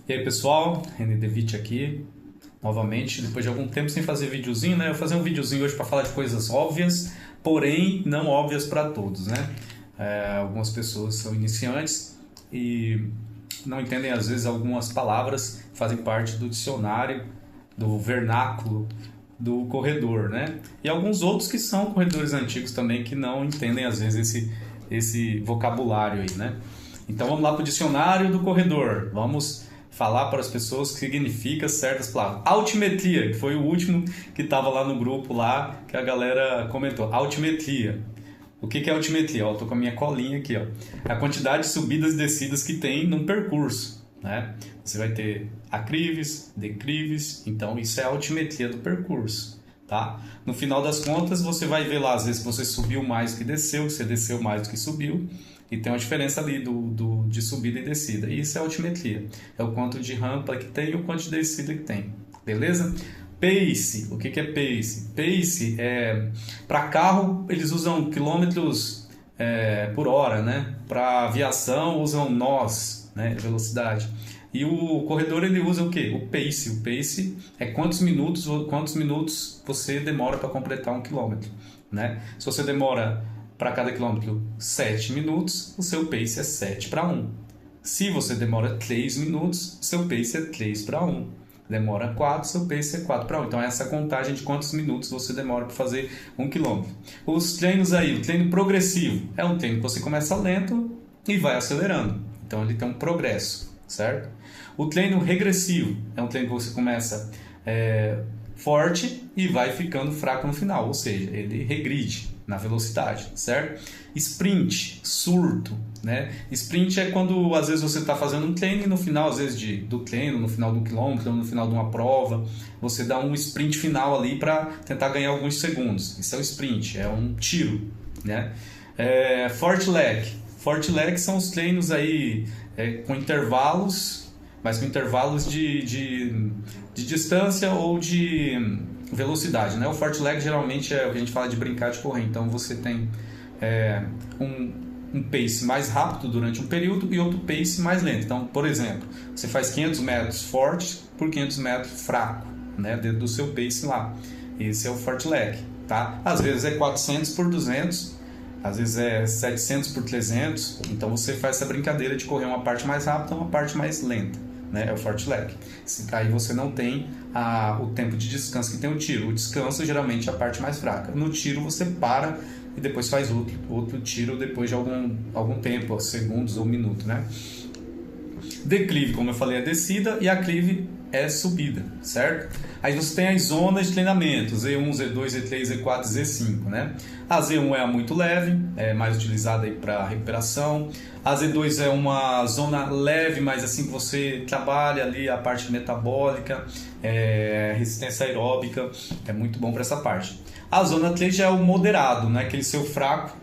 E aí pessoal, René Devitt aqui, novamente, depois de algum tempo sem fazer videozinho, né? Eu vou fazer um videozinho hoje para falar de coisas óbvias, porém não óbvias para todos, né? Algumas pessoas são iniciantes e não entendem às vezes algumas palavras que fazem parte do dicionário, do vernáculo do corredor, né? E alguns outros que são corredores antigos também que não entendem às vezes esse vocabulário aí, né? Então vamos lá para o dicionário do corredor. Vamos falar para as pessoas o que significa certas palavras. Altimetria, que foi o último que estava lá no grupo lá, que a galera comentou. Altimetria. O que é altimetria? Eu tô com a minha colinha aqui, ó. A quantidade de subidas e descidas que tem num percurso, né? Você vai ter aclives, declives, então isso é a altimetria do percurso, tá? No final das contas, você vai ver lá, às vezes, que você subiu mais do que desceu, que você desceu mais do que subiu, e tem uma diferença ali de subida e descida. E isso é altimetria. É o quanto de rampa que tem e o quanto de descida que tem. Beleza? Pace. O que é pace? Pace é... Para carro, eles usam quilômetros por hora, né? Para aviação, usam nós, né? Velocidade. E o corredor, ele usa o quê? O pace. O pace é quantos minutos você demora para completar um quilômetro, né? Se você demora para cada quilômetro 7 minutos, o seu pace é 7:1. Se você demora 3 minutos, o seu pace é 3:1. Demora 4, seu pace é 4:1. Então, essa é a contagem de quantos minutos você demora para fazer um quilômetro. Os treinos aí, o treino progressivo, é um treino que você começa lento e vai acelerando. Então, ele tem um progresso, certo? O treino regressivo é um treino que você começa forte e vai ficando fraco no final, ou seja, ele regride na velocidade, certo? Sprint, surto, né? Sprint é quando às vezes você está fazendo um treino e no final, às vezes do treino, no final do quilômetro, no final de uma prova, você dá um sprint final ali para tentar ganhar alguns segundos. Isso é o sprint, é um tiro, né? Forte leg são os treinos aí com intervalos, mas com intervalos de distância ou de velocidade, né? O forte leg geralmente é o que a gente fala de brincar de correr. Então você tem um pace mais rápido durante um período e outro pace mais lento. Então, por exemplo, você faz 500 metros forte por 500 metros fraco, né? Dentro do seu pace lá. Esse é o forte leg, tá? Às vezes é 400 por 200, às vezes é 700 por 300. Então você faz essa brincadeira de correr uma parte mais rápida e uma parte mais lenta, né? É o forte leg. Aí você não tem o tempo de descanso que tem o tiro. O descanso geralmente é a parte mais fraca. No tiro você para e depois faz outro tiro depois de algum tempo, segundos ou minuto, né? Declive, como eu falei, é descida e aclive é subida, certo? Aí você tem as zonas de treinamento, Z1, Z2, Z3, Z4, Z5, né? A Z1 é a muito leve, é mais utilizada para recuperação. A Z2 é uma zona leve, mas assim que você trabalha ali a parte metabólica, resistência aeróbica, é muito bom para essa parte. A zona 3 já é o moderado, né? Aquele seu fraco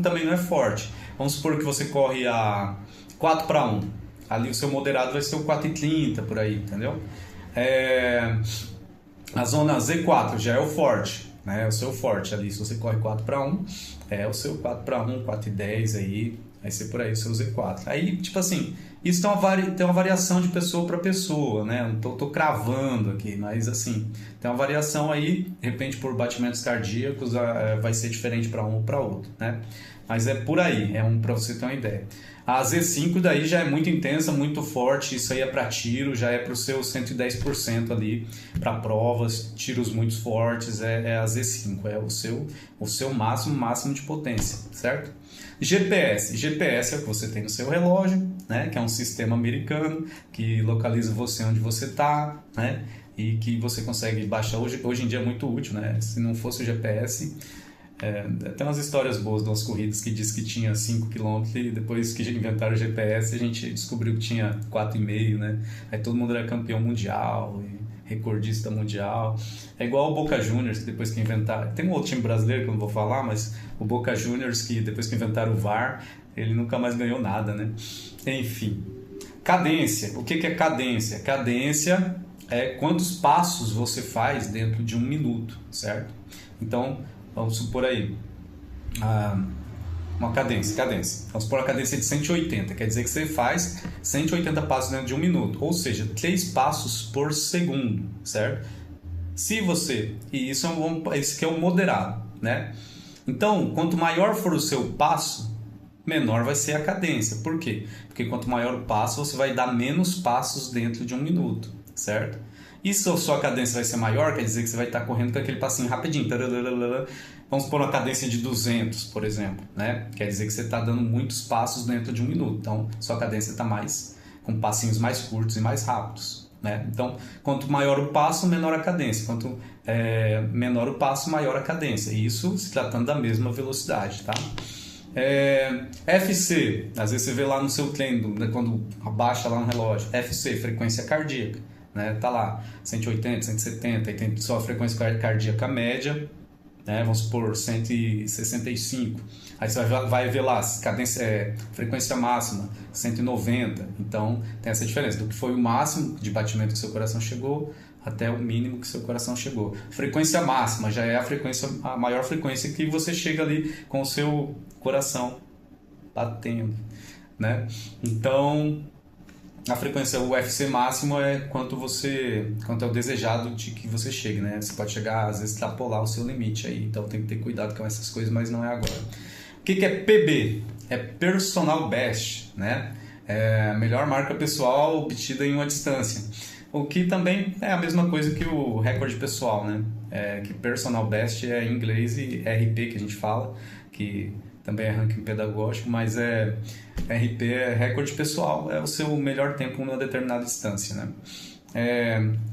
também não é forte. Vamos supor que você corre a 4:1. Ali o seu moderado vai ser o 4:30 por aí, entendeu? A zona Z4 já é o forte, né? É o seu forte ali. Se você corre 4:1, é o seu 4:1, 4:10 aí. Vai ser por aí o seu Z4. Aí, tipo assim, isso tem uma variação de pessoa para pessoa, né? Não tô cravando aqui, mas assim, tem uma variação aí, de repente por batimentos cardíacos vai ser diferente para um ou para outro, né? Mas é por aí, para você ter uma ideia. A Z5 daí já é muito intensa, muito forte, isso aí é para tiro, já é para o seu 110% ali, para provas, tiros muito fortes, é a Z5, é o seu máximo de potência, certo? GPS é o que você tem no seu relógio, né? Que é um sistema americano que localiza você onde você está, né? E que você consegue baixar, hoje em dia é muito útil, né? Se não fosse o GPS... tem umas histórias boas de umas corridas que diz que tinha 5 km e depois que inventaram o GPS a gente descobriu que tinha 4,5, né? Aí todo mundo era campeão mundial e recordista mundial. É igual o Boca Juniors, que depois que inventaram... Tem um outro time brasileiro que eu não vou falar, mas o Boca Juniors, que depois que inventaram o VAR, ele nunca mais ganhou nada, né? Enfim. Cadência. O que é cadência? Cadência é quantos passos você faz dentro de um minuto, certo? Então... Vamos supor aí, Uma cadência. Vamos supor a cadência de 180, quer dizer que você faz 180 passos dentro de 1 minuto, ou seja, 3 passos por segundo, certo? Se você, e isso esse aqui é o moderado, né? Então, quanto maior for o seu passo, menor vai ser a cadência. Por quê? Porque quanto maior o passo, você vai dar menos passos dentro de 1 minuto, certo? E se a sua cadência vai ser maior, quer dizer que você vai estar correndo com aquele passinho rapidinho. Vamos supor uma cadência de 200, por exemplo, né? Quer dizer que você está dando muitos passos dentro de 1 minuto. Então, sua cadência está com passinhos mais curtos e mais rápidos, né? Então, quanto maior o passo, menor a cadência. Quanto menor o passo, maior a cadência. E isso se tratando da mesma velocidade, tá? FC, às vezes você vê lá no seu treino, né, quando abaixa lá no relógio, FC, frequência cardíaca, né? Tá lá, 180, 170, e tem só a frequência cardíaca média, né? Vamos supor 165. Aí você vai ver lá, cadência, frequência máxima, 190. Então tem essa diferença do que foi o máximo de batimento que seu coração chegou até o mínimo que seu coração chegou. Frequência máxima já é a maior frequência que você chega ali com o seu coração batendo, né? Então a frequência UFC máximo é quanto é o desejado de que você chegue, né? Você pode chegar, às vezes, extrapolar o seu limite aí, então tem que ter cuidado com essas coisas, mas não é agora. O que é PB? É Personal Best, né? É a melhor marca pessoal obtida em uma distância. O que também é a mesma coisa que o recorde pessoal, né? Que Personal Best é em inglês e RP que a gente fala, que também é ranking pedagógico, mas RP é recorde pessoal, é o seu melhor tempo em uma determinada distância, né?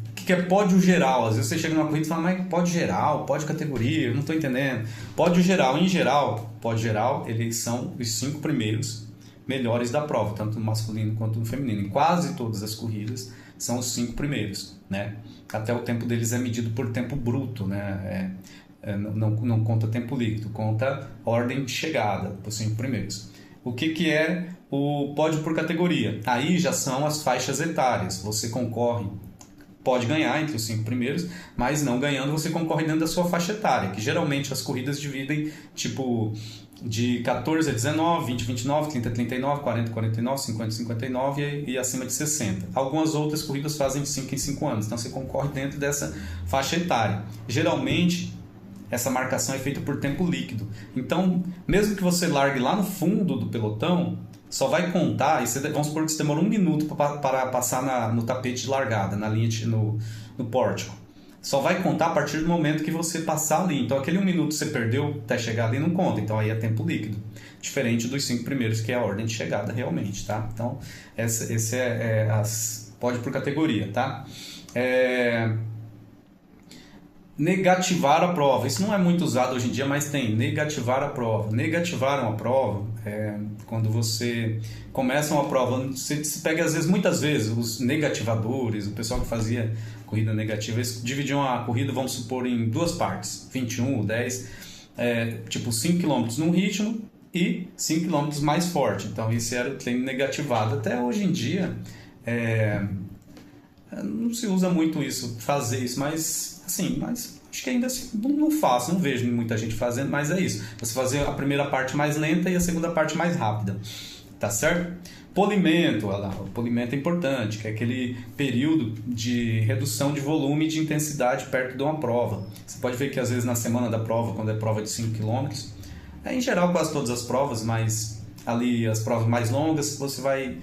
O que é pódio geral? Às vezes você chega numa corrida e fala, mas pódio geral, pódio categoria, eu não estou entendendo. Pódio geral, pódio geral, eles são os 5 primeiros melhores da prova, tanto no masculino quanto no feminino. Em quase todas as corridas são os 5 primeiros, né? Até o tempo deles é medido por tempo bruto, né? Não conta tempo líquido, conta ordem de chegada, os 5 primeiros. O que é o pódio por categoria? Aí já são as faixas etárias. Você concorre, pode ganhar entre os 5 primeiros, mas não ganhando você concorre dentro da sua faixa etária, que geralmente as corridas dividem tipo de 14 a 19, 20 a 29, 30 a 39, 40 a 49, 50 a 59 e acima de 60. Algumas outras corridas fazem de 5 em 5 anos, então você concorre dentro dessa faixa etária. Geralmente essa marcação é feita por tempo líquido. Então, mesmo que você largue lá no fundo do pelotão, só vai contar, vamos supor que você demora 1 minuto para passar no tapete de largada, na linha no pórtico. Só vai contar a partir do momento que você passar ali. Então, aquele 1 minuto que você perdeu até chegar ali não conta. Então, aí é tempo líquido. Diferente dos 5 primeiros, que é a ordem de chegada realmente, tá? Então, esse pode por categoria, tá? Negativar a prova. Isso não é muito usado hoje em dia, mas tem negativar a prova. Negativaram a prova quando você começa uma prova. Você pega, muitas vezes, os negativadores, o pessoal que fazia corrida negativa, eles dividiam a corrida, vamos supor, em 2 partes, 21 ou 10, tipo 5 km num ritmo e 5 km mais forte. Então, esse era o treino negativado. Até hoje em dia, não se usa muito fazer isso, mas acho que ainda não faço, não vejo muita gente fazendo, mas é isso. Você fazer a primeira parte mais lenta e a segunda parte mais rápida, tá certo? Polimento, olha lá, o polimento é importante, que é aquele período de redução de volume e de intensidade perto de uma prova. Você pode ver que às vezes na semana da prova, quando é prova de 5 km, em geral quase todas as provas, mas ali as provas mais longas você vai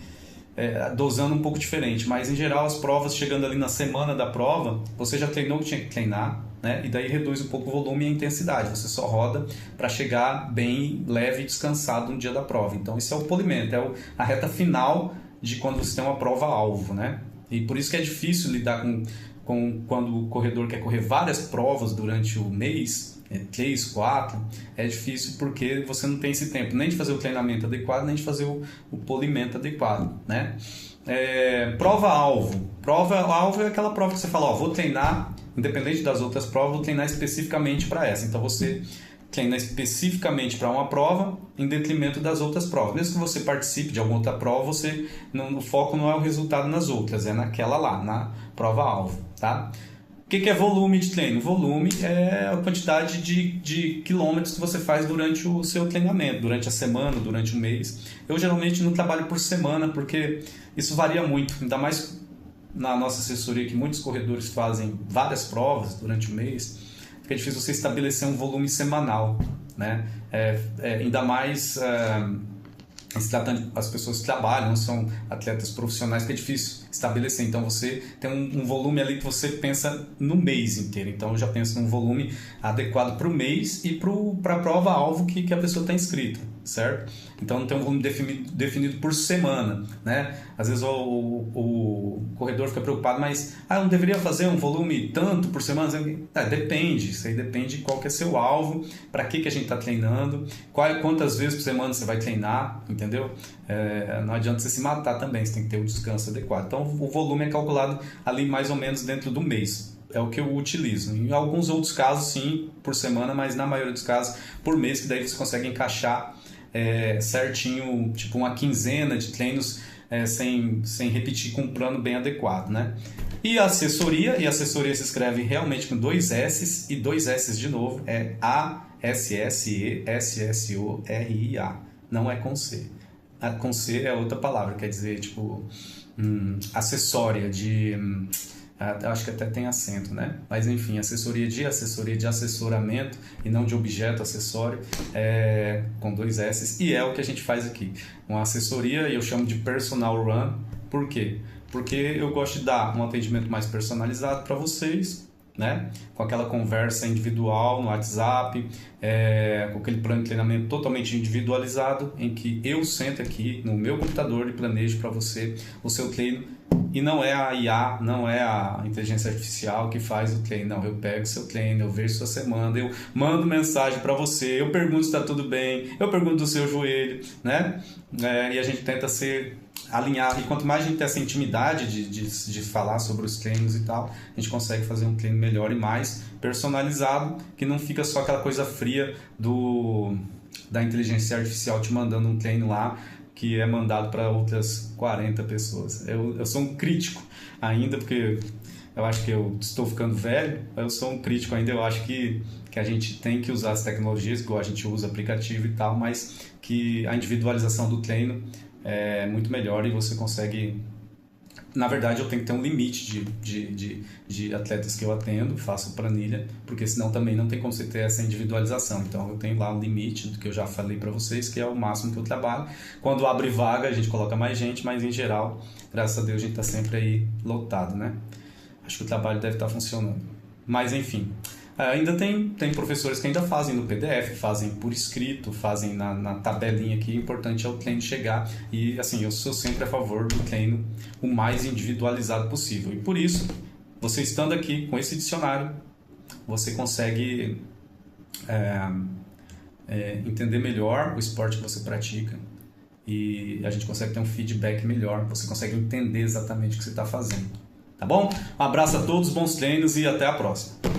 dosando um pouco diferente, mas em geral as provas chegando ali na semana da prova, você já treinou o que tinha que treinar, né? E daí reduz um pouco o volume e a intensidade, você só roda para chegar bem leve e descansado no dia da prova. Então isso é o polimento, a reta final de quando você tem uma prova-alvo, né? E por isso que é difícil lidar com quando o corredor quer correr várias provas durante o mês, 3, 4, é difícil porque você não tem esse tempo nem de fazer o treinamento adequado, nem de fazer o polimento adequado, né? Prova-alvo. Prova-alvo é aquela prova que você fala, vou treinar, independente das outras provas, vou treinar especificamente para essa. Então você treina especificamente para uma prova em detrimento das outras provas. Mesmo que você participe de alguma outra prova, o foco não é o resultado nas outras, é naquela lá, na prova-alvo, tá? O que é volume de treino? Volume é a quantidade de quilômetros que você faz durante o seu treinamento, durante a semana, durante o mês. Eu geralmente não trabalho por semana, porque isso varia muito, ainda mais na nossa assessoria, que muitos corredores fazem várias provas durante o mês, fica difícil você estabelecer um volume semanal, né? Ainda mais se tratando as pessoas que trabalham, são atletas profissionais, que é difícil estabelecer. Então você tem um volume ali que você pensa no mês inteiro. Então eu já penso num volume adequado para o mês e para a prova-alvo que a pessoa está inscrita, certo? Então não tem um volume definido por semana, né? Às vezes o corredor fica preocupado, mas eu não deveria fazer um volume tanto por semana? Depende, isso aí depende de qual que é seu alvo, para que a gente está treinando, quantas vezes por semana você vai treinar, entendeu? Não adianta você se matar também, você tem que ter o descanso adequado. Então o volume é calculado ali mais ou menos dentro do mês. É o que eu utilizo. Em alguns outros casos, sim, por semana, mas na maioria dos casos, por mês, que daí você consegue encaixar certinho, tipo uma quinzena de treinos sem repetir, com um plano bem adequado, né? E a assessoria se escreve realmente com 2 S's e 2 S's de novo, é ASSESSORIA, não é com C. Com C é outra palavra, quer dizer, tipo, acessória acho que até tem acento, né? Mas enfim, assessoria de assessoramento e não de objeto acessório, com 2 S's, e é o que a gente faz aqui. Uma assessoria, eu chamo de personal run. Por quê? Porque eu gosto de dar um atendimento mais personalizado para vocês, né? Com aquela conversa individual no WhatsApp, com aquele plano de treinamento totalmente individualizado, em que eu sento aqui no meu computador e planejo para você o seu treino. E não é a IA, não é a inteligência artificial que faz o treino, não. Eu pego o seu treino, eu vejo sua semana, eu mando mensagem para você, eu pergunto se está tudo bem, eu pergunto do seu joelho, né? E a gente tenta ser alinhado. E quanto mais a gente tem essa intimidade de falar sobre os treinos e tal, a gente consegue fazer um treino melhor e mais personalizado, que não fica só aquela coisa fria da inteligência artificial te mandando um treino lá, que é mandado para outras 40 pessoas. Eu sou um crítico ainda, porque eu acho que eu estou ficando velho, eu sou um crítico ainda, eu acho que a gente tem que usar as tecnologias, igual a gente usa aplicativo e tal, mas que a individualização do treino é muito melhor e você consegue... Na verdade, eu tenho que ter um limite de atletas que eu atendo, faço planilha, porque senão também não tem como você ter essa individualização. Então, eu tenho lá um limite, do que eu já falei para vocês, que é o máximo que eu trabalho. Quando abre vaga, a gente coloca mais gente, mas em geral, graças a Deus, a gente está sempre aí lotado, né? Acho que o trabalho deve estar funcionando. Mas, enfim... Ainda tem professores que ainda fazem no PDF, fazem por escrito, fazem na tabelinha aqui. O importante é o treino chegar. E assim, eu sou sempre a favor do treino o mais individualizado possível. E por isso, você estando aqui com esse dicionário, você consegue entender melhor o esporte que você pratica. E a gente consegue ter um feedback melhor. Você consegue entender exatamente o que você está fazendo. Tá bom? Um abraço a todos, bons treinos e até a próxima.